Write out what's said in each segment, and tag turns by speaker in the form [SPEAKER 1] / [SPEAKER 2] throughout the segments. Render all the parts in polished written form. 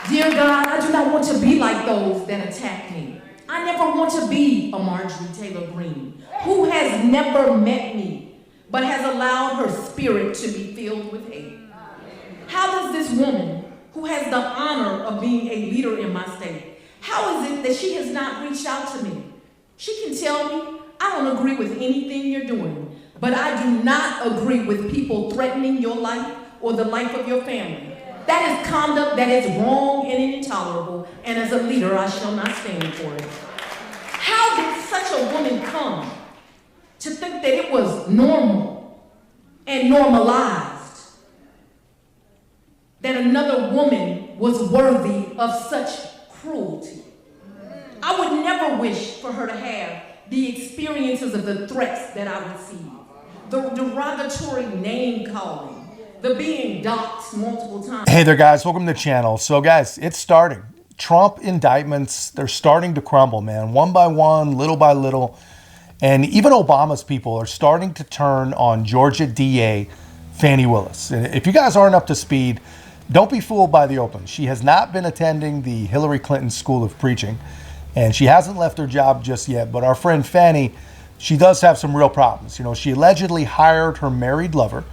[SPEAKER 1] Dear God, I do not want to be like those that attack me. I never want to be a Marjorie Taylor Greene, who has never met me, but has allowed her spirit to be filled with hate. How does this woman, who has the honor of being a leader in my state, how is it that she has not reached out to me? She can tell me, I don't agree with anything you're doing, but I do not agree with people threatening your life or the life of your family. That is conduct that is wrong and intolerable, and as a leader, I shall not stand for it. How did such a woman come to think that it was normal and normalized that another woman was worthy of such cruelty? I would never wish for her to have the experiences of the threats that I received, the derogatory name calling, the being doxxed multiple times.
[SPEAKER 2] Hey there, guys. Welcome to the channel. So, guys, it's starting. Trump indictments, they're starting to crumble, man. One by one, little by little. And even Obama's people are starting to turn on Georgia DA Fani Willis. And if you guys aren't up to speed, don't be fooled by the open. She has not been attending the Hillary Clinton School of Preaching, and she hasn't left her job just yet. But our friend Fanny, she does have some real problems. You know, she allegedly hired her married lover,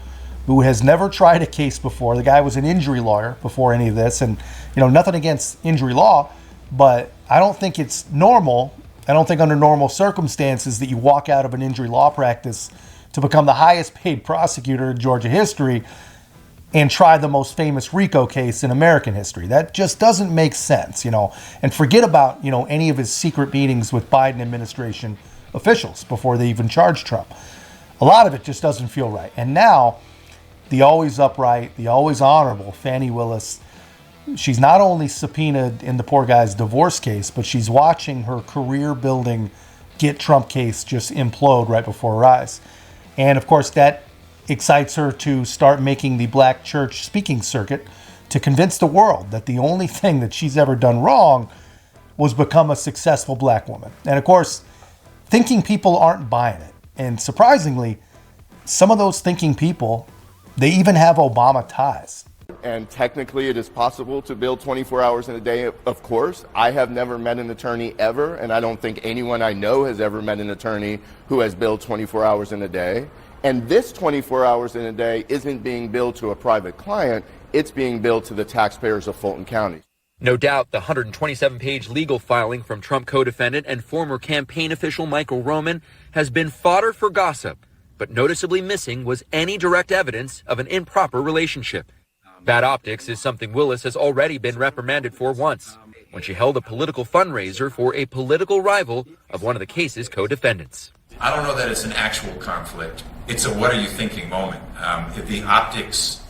[SPEAKER 2] who has never tried a case before. The guy was an injury lawyer before any of this. And, you know, nothing against injury law, but I don't think it's normal. I don't think under normal circumstances that you walk out of an injury law practice to become the highest paid prosecutor in Georgia history and try the most famous RICO case in American history. That just doesn't make sense, you know. And forget about, you know, any of his secret meetings with Biden administration officials before they even charged Trump. A lot of it just doesn't feel right. And now, the always upright, the always honorable Fani Willis, she's not only subpoenaed in the poor guy's divorce case, but she's watching her career-building Get Trump case just implode right before her eyes. And of course, that excites her to start making the black church speaking circuit to convince the world that the only thing that she's ever done wrong was become a successful black woman. And of course, thinking people aren't buying it. And surprisingly, some of those thinking people, they even have Obama ties.
[SPEAKER 3] And technically it is possible to bill 24 hours in a day, of course. I have never met an attorney ever, and I don't think anyone I know has ever met an attorney who has billed 24 hours in a day. And this 24 hours in a day isn't being billed to a private client, it's being billed to the taxpayers of Fulton County.
[SPEAKER 4] No doubt the 127-page legal filing from Trump co-defendant and former campaign official Michael Roman has been fodder for gossip. But noticeably missing was any direct evidence of an improper relationship. Bad optics is something Willis has already been reprimanded for once, when she held a political fundraiser for a political rival of one of the case's co-defendants.
[SPEAKER 5] I don't know that it's an actual conflict. It's a what are you thinking moment. The optics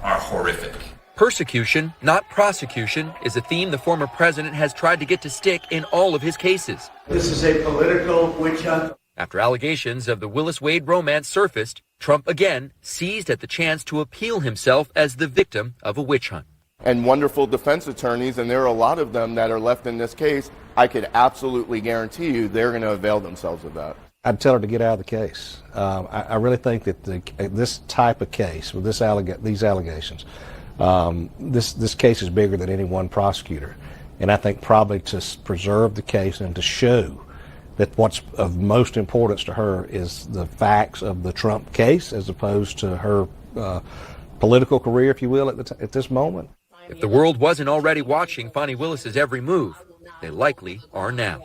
[SPEAKER 5] are horrific.
[SPEAKER 4] Persecution, not prosecution, is a theme the former president has tried to get to stick in all of his cases.
[SPEAKER 6] This is a political witch hunt.
[SPEAKER 4] After allegations of the Willis-Wade romance surfaced, Trump again seized at the chance to appeal himself as the victim of a witch hunt.
[SPEAKER 3] And wonderful defense attorneys, and there are a lot of them that are left in this case, I could absolutely guarantee you they're going to avail themselves of that.
[SPEAKER 7] I'd tell her to get out of the case. I really think that this type of case, with these allegations, this case is bigger than any one prosecutor. And I think probably to preserve the case and to show that what's of most importance to her is the facts of the Trump case as opposed to her political career, if you will, at this moment.
[SPEAKER 4] If the world wasn't already watching Fani Willis's every move, they likely are now.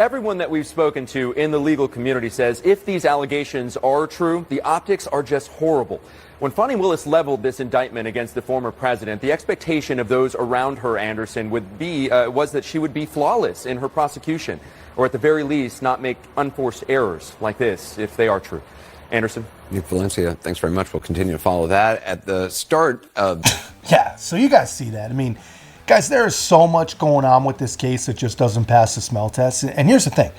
[SPEAKER 4] Everyone that we've spoken to in the legal community says if these allegations are true, the optics are just horrible. When Fani Willis leveled this indictment against the former president, the expectation of those around her, Anderson, was that she would be flawless in her prosecution, or at the very least not make unforced errors like this, if they are true. Anderson?
[SPEAKER 8] Nick Valencia, thanks very much. We'll continue to follow that. At the start of...
[SPEAKER 2] Yeah, so you guys see that. I mean, guys, there is so much going on with this case that just doesn't pass the smell test. And here's the thing.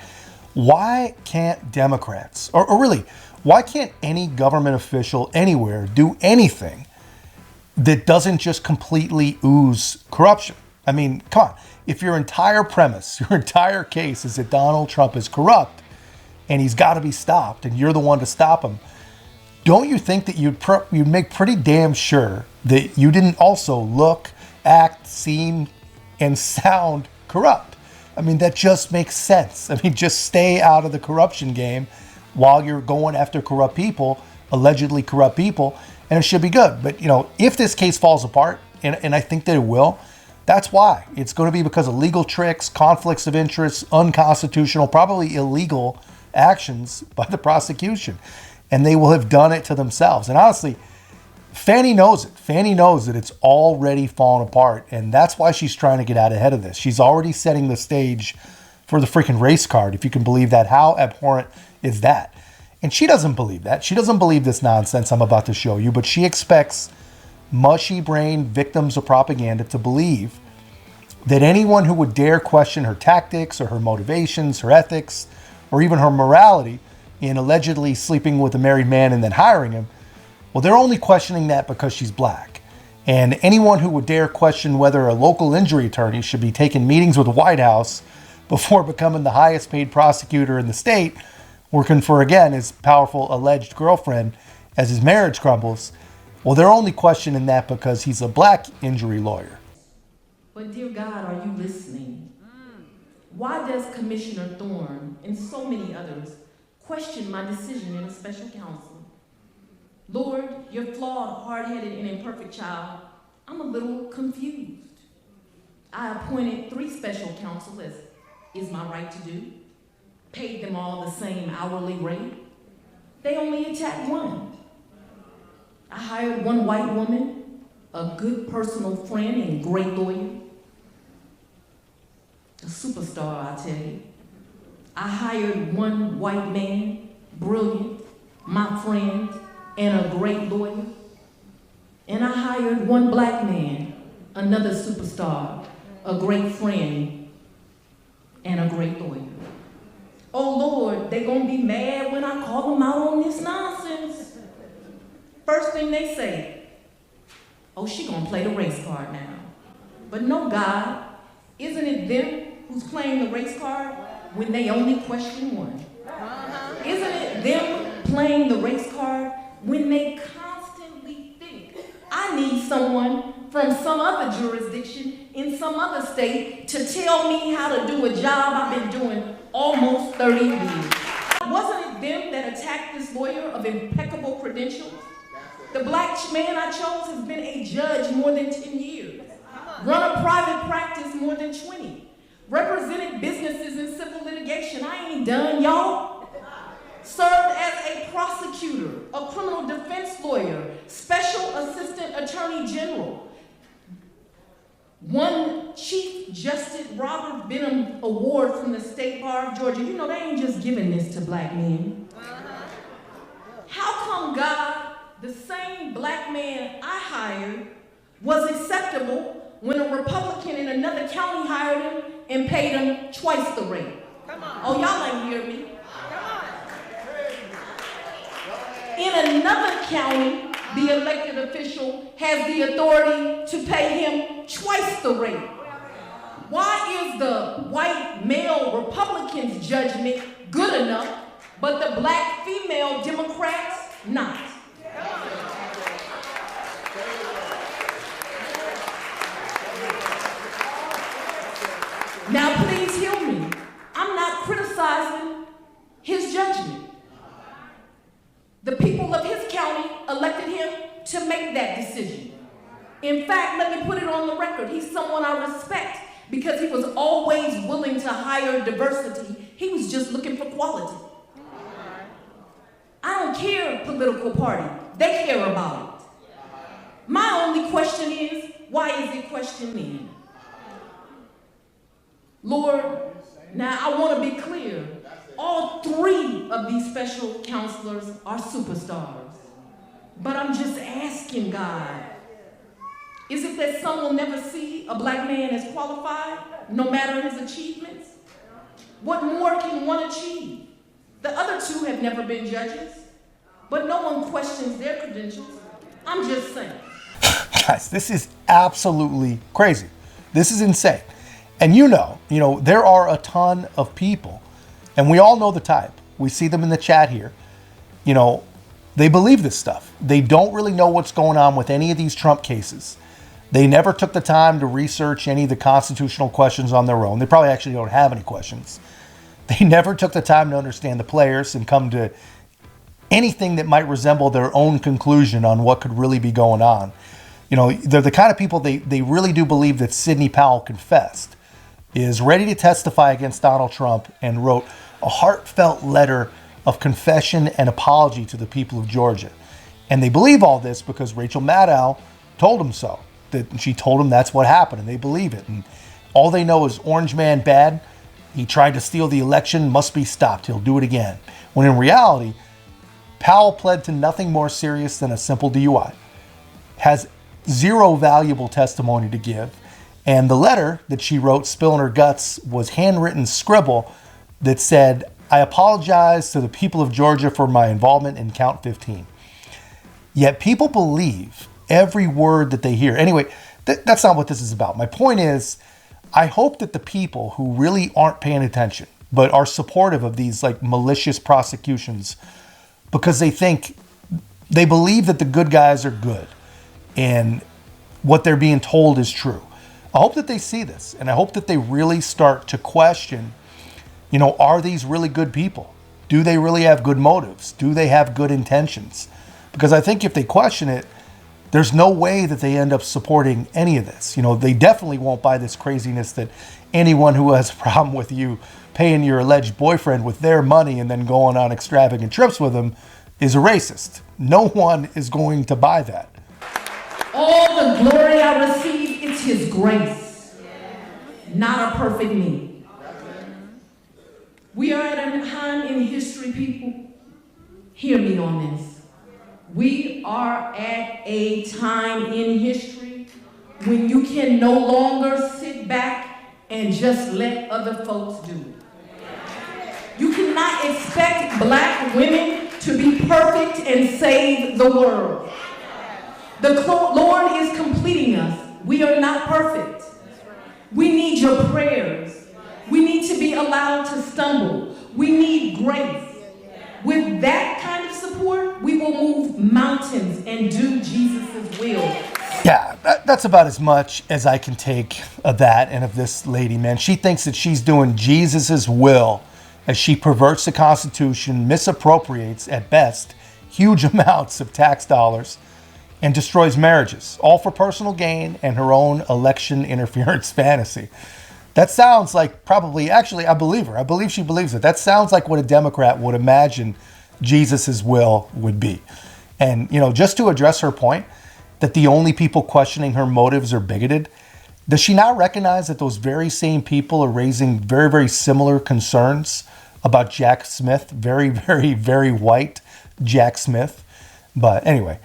[SPEAKER 2] Why can't Democrats, or really, why can't any government official anywhere do anything that doesn't just completely ooze corruption? I mean, come on. If your entire premise, your entire case is that Donald Trump is corrupt and he's got to be stopped and you're the one to stop him, don't you think that you'd make pretty damn sure that you didn't also look, act, seem, and sound corrupt? I mean, that just makes sense. I mean, just stay out of the corruption game while you're going after corrupt people, allegedly corrupt people, and it should be good. But, if this case falls apart, and I think that it will, that's why. It's going to be because of legal tricks, conflicts of interest, unconstitutional, probably illegal actions by the prosecution. And they will have done it to themselves. And honestly, Fanny knows it. Fanny knows that it's already fallen apart. And that's why she's trying to get out ahead of this. She's already setting the stage for the freaking race card, if you can believe that. How abhorrent is that? And she doesn't believe that. She doesn't believe this nonsense I'm about to show you. But she expects mushy-brained victims of propaganda to believe that anyone who would dare question her tactics or her motivations, her ethics, or even her morality in allegedly sleeping with a married man and then hiring him, well, they're only questioning that because she's black. And anyone who would dare question whether a local injury attorney should be taking meetings with the White House before becoming the highest paid prosecutor in the state, working for, again, his powerful alleged girlfriend as his marriage crumbles, well, they're only questioning that because he's a black injury lawyer.
[SPEAKER 1] But dear God, are you listening? Why does Commissioner Thorne and so many others question my decision in a special counsel? Lord, your flawed, hard-headed, and imperfect child, I'm a little confused. I appointed 3 special counsel, as is my right to do, paid them all the same hourly rate. They only attacked one. I hired one white woman, a good personal friend and great lawyer. A superstar, I tell you. I hired one white man, brilliant, my friend, and a great lawyer. And I hired one black man, another superstar, a great friend, and a great lawyer. Oh Lord, they gonna be mad when I call them out on this nonsense. First thing they say, oh, she gonna play the race card now. But no, God, isn't it them who's playing the race card when they only question one? Isn't it them playing the race card when they constantly think, I need someone from some other jurisdiction in some other state to tell me how to do a job I've been doing almost 30 years? Wasn't it them that attacked this lawyer of impeccable credentials? The black man I chose has been a judge more than 10 years, run a private practice more than 20, represented businesses in civil litigation. I ain't done, y'all. Served as a prosecutor, a criminal defense lawyer, special assistant attorney general, won Chief Justice Robert Benham Award from the State Bar of Georgia. You know, they ain't just giving this to black men. How come, God, the same black man I hired was acceptable when a Republican in another county hired him and paid him twice the rate? Come on. Oh, y'all ain't hear me. Come on. In another county, the elected official has the authority to pay him twice the rate. Why is the white male Republican's judgment good enough, but the black female Democrats not? Now please hear me. I'm not criticizing his judgment. The people of his county elected him to make that decision. In fact, let me put it on the record. He's someone I respect because he was always willing to hire diversity. He was just looking for quality. I don't care political party. They care about it. My only question is, why is it questioned me? Lord, now I want to be clear. All 3 of these special counselors are superstars. But I'm just asking God, is it that some will never see a black man as qualified, no matter his achievements? What more can one achieve? The other 2 have never been judges, but no one questions their credentials. I'm just saying.
[SPEAKER 2] Guys, this is absolutely crazy. This is insane. And you know, there are a ton of people, and we all know the type. We see them in the chat here, They believe this stuff. They don't really know what's going on with any of these Trump cases. They never took the time to research any of the constitutional questions on their own. They probably actually don't have any questions. They never took the time to understand the players and come to anything that might resemble their own conclusion on what could really be going on. You know, they're the kind of people, they really do believe that Sidney Powell confessed, is ready to testify against Donald Trump, and wrote a heartfelt letter of confession and apology to the people of Georgia. And they believe all this because Rachel Maddow told them so. That she told them that's what happened, and they believe it. And all they know is Orange Man bad. He tried to steal the election, must be stopped. He'll do it again. When in reality, Powell pled to nothing more serious than a simple DUI. Has zero valuable testimony to give. And the letter that she wrote, spilling her guts, was handwritten scribble that said, "I apologize to the people of Georgia for my involvement in count 15. Yet people believe every word that they hear. Anyway, that's not what this is about. My point is, I hope that the people who really aren't paying attention, but are supportive of these like malicious prosecutions, because they believe that the good guys are good and what they're being told is true. I hope that they see this, and I hope that they really start to question, you know, are these really good people? Do they really have good motives? Do they have good intentions? Because I think if they question it, there's no way that they end up supporting any of this. You know, they definitely won't buy this craziness that anyone who has a problem with you paying your alleged boyfriend with their money and then going on extravagant trips with them is a racist. No one is going to buy that.
[SPEAKER 1] All the glory I receive, it's his grace, not a perfect me. We are at a time in history, people. Hear me on this. We are at a time in history when you can no longer sit back and just let other folks do it. You cannot expect black women to be perfect and save the world. The Lord is completing us. We are not perfect. We need your prayers. We need to be allowed to stumble. We need grace. With that kind of support, we will move mountains and do Jesus' will.
[SPEAKER 2] Yeah, that's about as much as I can take of that and of this lady, man. She thinks that she's doing Jesus' will as she perverts the Constitution, misappropriates, at best, huge amounts of tax dollars, and destroys marriages, all for personal gain and her own election interference fantasy. That sounds like actually, I believe her. I believe she believes it. That sounds like what a Democrat would imagine Jesus' will would be. And, you know, just to address her point that the only people questioning her motives are bigoted, does she not recognize that those very same people are raising very, very similar concerns about Jack Smith? Very, very, very white Jack Smith. But anyway,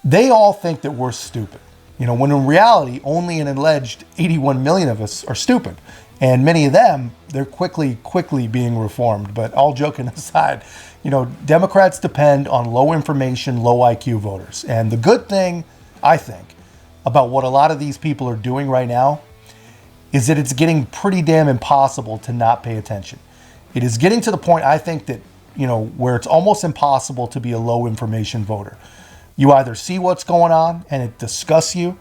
[SPEAKER 2] they all think that we're stupid. You know, when in reality, only an alleged 81 million of us are stupid. And many of them, they're quickly being reformed. But all joking aside, you know, Democrats depend on low information, low IQ voters. And the good thing, I think, about what a lot of these people are doing right now is that it's getting pretty damn impossible to not pay attention. It is getting to the point, I think, that, you know, where it's almost impossible to be a low information voter. You either see what's going on and it disgusts you,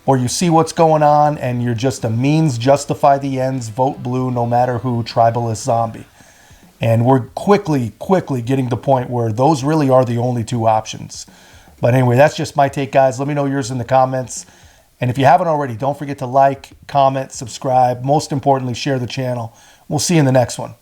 [SPEAKER 2] or you see what's going on and you're just a means justify the ends, vote blue no matter who, tribalist zombie. And we're quickly getting to the point where those really are the only two options. But anyway, that's just my take, guys. Let me know yours in the comments. And if you haven't already, don't forget to like, comment, subscribe. Most importantly, share the channel. We'll see you in the next one.